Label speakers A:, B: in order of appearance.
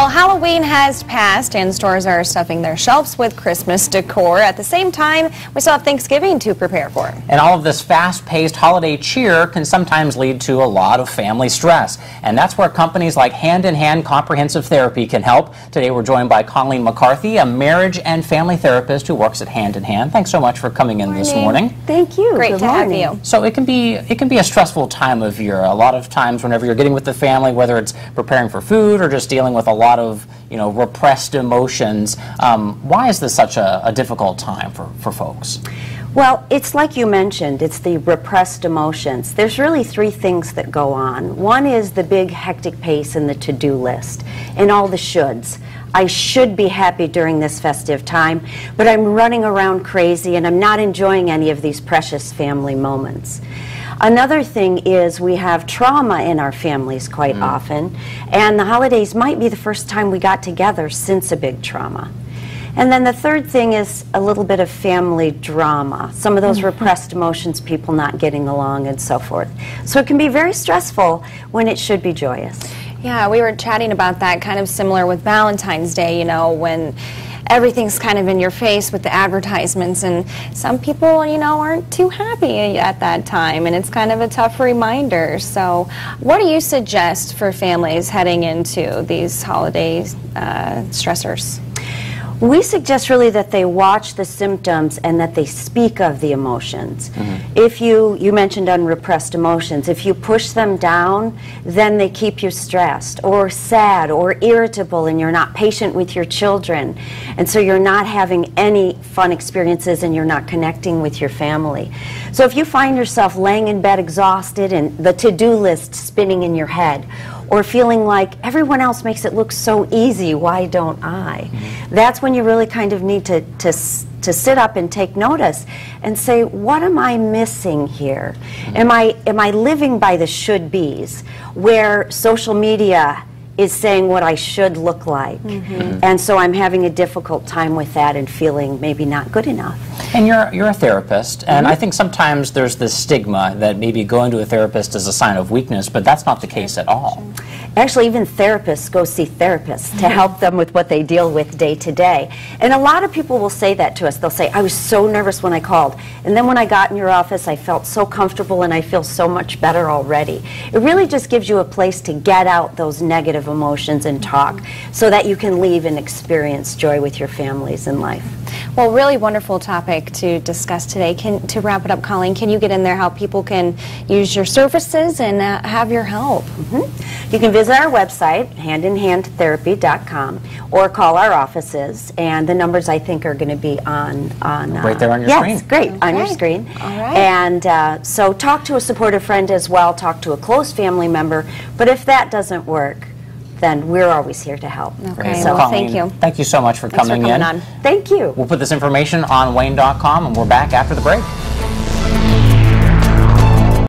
A: Well, Halloween has passed and stores are stuffing their shelves with Christmas decor. At the same time, we still have Thanksgiving to prepare for.
B: And all of this fast-paced holiday cheer can sometimes lead to a lot of family stress. And that's where companies like Hand in Hand Comprehensive Therapy can help. Today we're joined by Colleen McCarthy, a marriage and family therapist who works at Hand in Hand. Thanks so much for coming in this morning.
C: Thank you.
A: Great to have you.
B: So it can be a stressful time of year. A lot of times whenever you're getting with the family, whether it's preparing for food or just dealing with a lot of repressed emotions. Why is this such a difficult time for folks?
C: Well, it's like you mentioned, it's the repressed emotions. There's really three things that go on. One is the big hectic pace and the to-do list and all the shoulds. I should be happy during this festive time, but I'm running around crazy and I'm not enjoying any of these precious family moments. Another thing is we have trauma in our families quite often, and the holidays might be the first time we got together since a big trauma. And then the third thing is a little bit of family drama, some of those repressed emotions, people not getting along and so forth. So it can be very stressful when it should be joyous.
A: Yeah, we were chatting about that, kind of similar with Valentine's Day, when everything's kind of in your face with the advertisements, and some people, aren't too happy at that time, and it's kind of a tough reminder. So what do you suggest for families heading into these holiday stressors?
C: We suggest really that they watch the symptoms and that they speak of the emotions. If you mentioned unrepressed emotions, if you push them down, then they keep you stressed or sad or irritable, and you're not patient with your children, and so you're not having any fun experiences and you're not connecting with your family. So if you find yourself laying in bed exhausted and the to-do list spinning in your head, or feeling like everyone else makes it look so easy, why don't I? That's when you really kind of need to sit up and take notice and say, what am I missing here? Am I living by the should-bes, where social media is saying what I should look like, and so I'm having a difficult time with that and feeling maybe not good enough.
B: And you're a therapist, and I think sometimes there's this stigma that maybe going to a therapist is a sign of weakness, but that's not the case at all.
C: Actually, even therapists go see therapists to help them with what they deal with day to day. And a lot of people will say that to us. They'll say, I was so nervous when I called, and then when I got in your office, I felt so comfortable and I feel so much better already. It really just gives you a place to get out those negative emotions and talk so that you can leave and experience joy with your families in life.
A: Well, really wonderful topic to discuss today. To wrap it up, Colleen, can you get in there how people can use your services and have your help?
C: You can visit our website, handinhandtherapy.com, or call our offices, and the numbers I think are going to be on
B: right there on your screen.
C: Yes, great, on your screen.
A: All right.
C: And so talk to a supportive friend as well, talk to a close family member, but if that doesn't work, then we're always here to help.
A: Okay,
C: So
A: well, thank you.
B: Thank you so much for coming in.
C: Thank you.
B: We'll put this information on WANE.com, and we're back after the break.